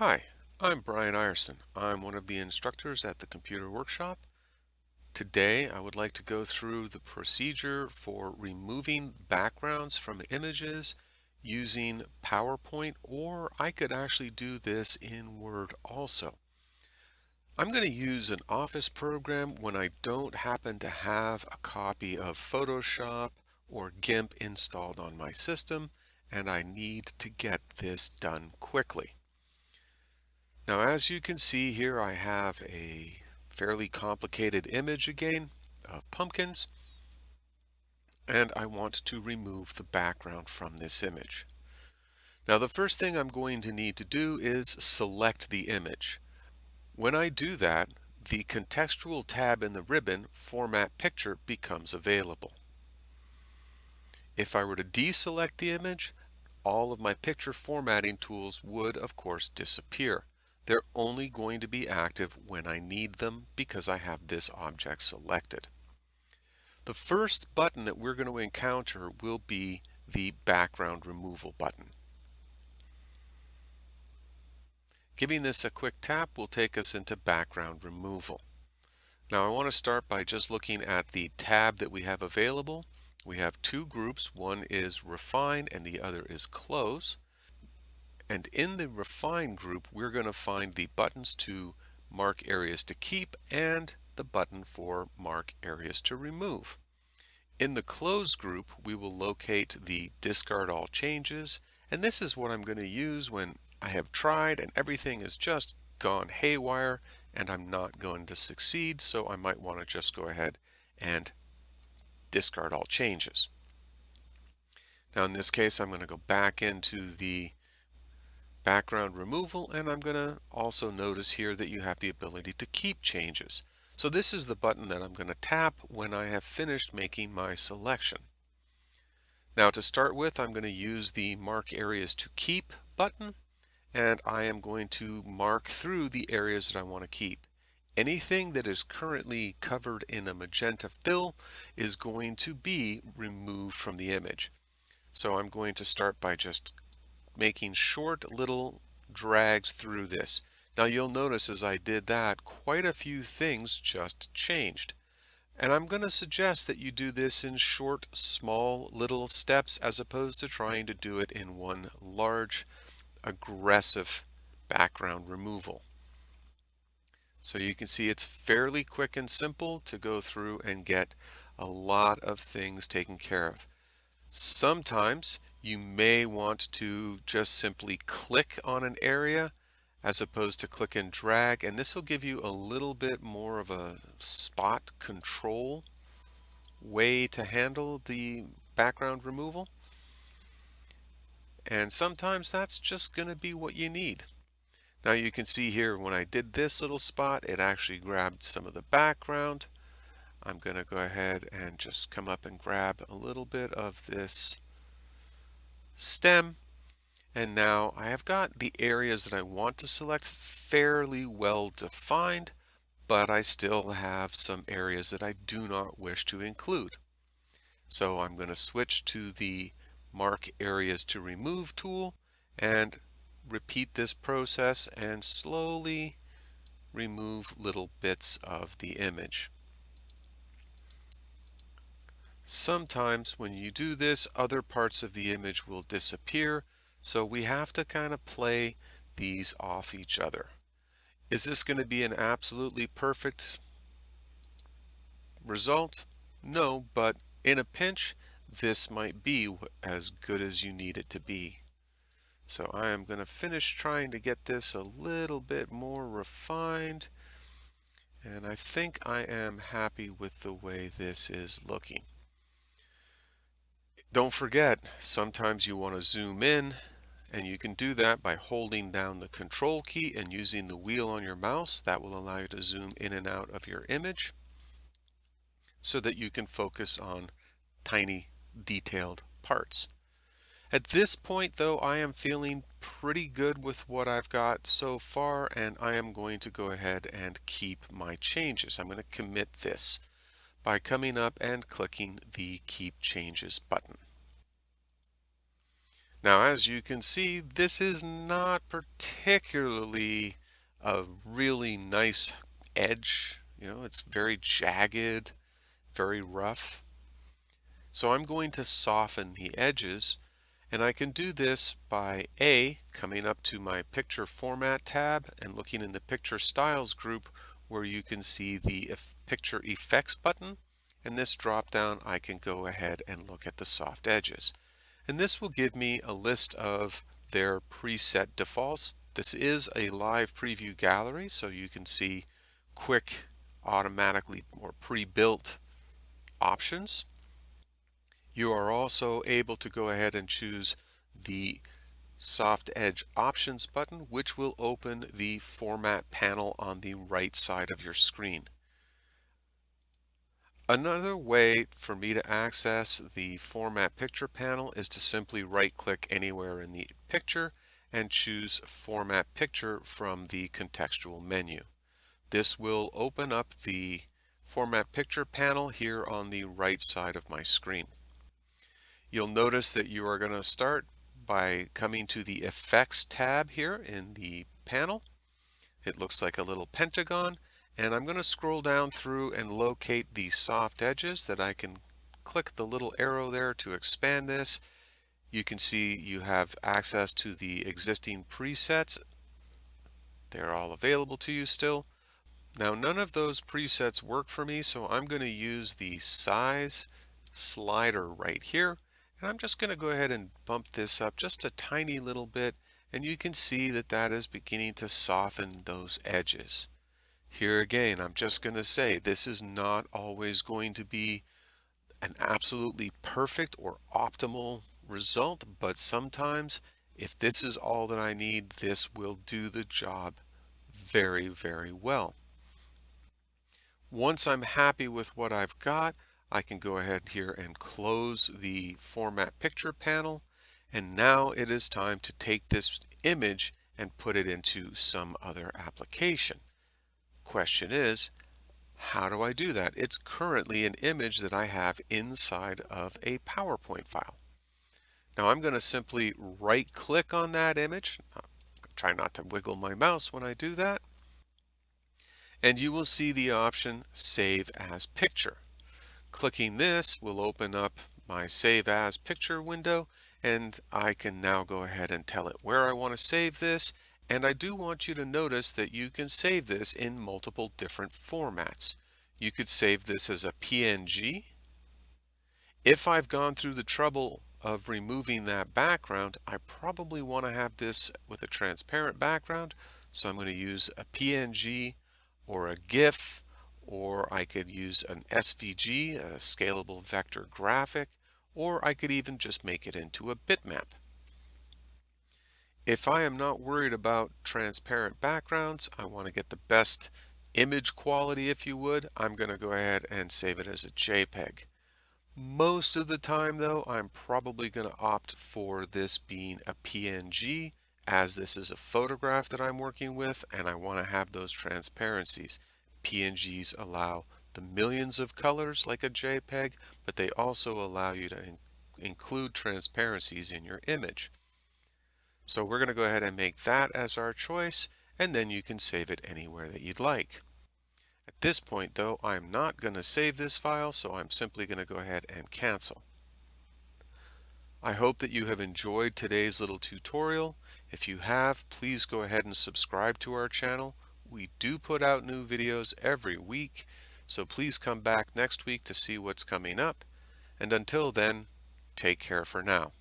Hi, I'm Brian Ierson. I'm one of the instructors at the Computer Workshop. Today, I would like to go through the procedure for removing backgrounds from images using PowerPoint, or I could actually do this in Word also. I'm going to use an Office program when I don't happen to have a copy of Photoshop or GIMP installed on my system, and I need to get this done quickly. Now, as you can see here, I have a fairly complicated image again of pumpkins, and I want to remove the background from this image. Now, the first thing I'm going to need to do is select the image. When I do that, the contextual tab in the ribbon, Format Picture, becomes available. If I were to deselect the image, all of my picture formatting tools would, of course, disappear. They're only going to be active when I need them because I have this object selected. The first button that we're going to encounter will be the background removal button. Giving this a quick tap will take us into background removal. Now I want to start by just looking at the tab that we have available. We have two groups. One is Refine and the other is Close. And in the Refine group, we're going to find the buttons to mark areas to keep and the button for mark areas to remove. In the Close group, we will locate the Discard All Changes, and this is what I'm going to use when I have tried and everything has just gone haywire and I'm not going to succeed, so I might want to just go ahead and discard all changes. Now in this case, I'm going to go back into the background removal, and I'm going to also notice here that you have the ability to keep changes. So this is the button that I'm going to tap when I have finished making my selection. Now to start with, I'm going to use the Mark Areas to Keep button, and I am going to mark through the areas that I want to keep. Anything that is currently covered in a magenta fill is going to be removed from the image. So I'm going to start by just making short little drags through this. Now you'll notice as I did that, quite a few things just changed. And I'm going to suggest that you do this in short, small, little steps as opposed to trying to do it in one large, aggressive background removal. So you can see it's fairly quick and simple to go through and get a lot of things taken care of. Sometimes you may want to just simply click on an area as opposed to click and drag, and this will give you a little bit more of a spot control way to handle the background removal. And sometimes that's just going to be what you need. Now you can see here when I did this little spot, it actually grabbed some of the background. I'm going to go ahead and just come up and grab a little bit of this stem, and now I have got the areas that I want to select fairly well defined, but I still have some areas that I do not wish to include. So I'm going to switch to the Mark Areas to Remove tool and repeat this process and slowly remove little bits of the image. Sometimes when you do this, other parts of the image will disappear, so we have to kind of play these off each other. Is this going to be an absolutely perfect result? No, but in a pinch, this might be as good as you need it to be. So I am going to finish trying to get this a little bit more refined, and I think I am happy with the way this is looking. Don't forget, sometimes you want to zoom in, and you can do that by holding down the control key and using the wheel on your mouse. That will allow you to zoom in and out of your image so that you can focus on tiny detailed parts. At this point though, I am feeling pretty good with what I've got so far, and I am going to go ahead and keep my changes. I'm going to commit this by coming up and clicking the Keep Changes button. Now, as you can see, this is not particularly particularly a really nice edge. It's very jagged, very rough. So I'm going to soften the edges, and I can do this by coming up to my Picture Format tab and looking in the Picture Styles group where you can see the Picture Effects button. In this drop down, I can go ahead and look at the soft edges. And this will give me a list of their preset defaults. This is a live preview gallery, so you can see quick, automatically or pre-built options. You are also able to go ahead and choose the Soft Edge Options button, which will open the Format panel on the right side of your screen. Another way for me to access the Format Picture panel is to simply right-click anywhere in the picture and choose Format Picture from the contextual menu. This will open up the Format Picture panel here on the right side of my screen. You'll notice that you are going to start by coming to the Effects tab here in the panel. It looks like a little pentagon, and I'm going to scroll down through and locate the soft edges that I can click the little arrow there to expand this. You can see you have access to the existing presets. They're all available to you still. Now, none of those presets work for me, so I'm going to use the size slider right here. And I'm just going to go ahead and bump this up just a tiny little bit, and you can see that that is beginning to soften those edges. Here again, I'm just going to say this is not always going to be an absolutely perfect or optimal result, but sometimes if this is all that I need, this will do the job very, very well. Once I'm happy with what I've got, I can go ahead here and close the Format Picture panel. And now it is time to take this image and put it into some other application. Question is, how do I do that? It's currently an image that I have inside of a PowerPoint file. Now I'm going to simply right-click on that image. Try not to wiggle my mouse when I do that. And you will see the option Save as Picture. Clicking this will open up my Save as Picture window, and I can now go ahead and tell it where I want to save this. And I do want you to notice that you can save this in multiple different formats. You could save this as a PNG. If I've gone through the trouble of removing that background, I probably want to have this with a transparent background. So I'm going to use a PNG or a GIF, or I could use an SVG, a scalable vector graphic, or I could even just make it into a bitmap. If I am not worried about transparent backgrounds, I want to get the best image quality, if you would, I'm going to go ahead and save it as a JPEG. Most of the time though, I'm probably going to opt for this being a PNG, as this is a photograph that I'm working with and I want to have those transparencies. PNGs allow the millions of colors like a JPEG, but they also allow you to include transparencies in your image. So we're going to go ahead and make that as our choice, and then you can save it anywhere that you'd like. At this point though, I'm not going to save this file, so I'm simply going to go ahead and cancel. I hope that you have enjoyed today's little tutorial. If you have, please go ahead and subscribe to our channel. We do put out new videos every week, so please come back next week to see what's coming up. And until then, take care for now.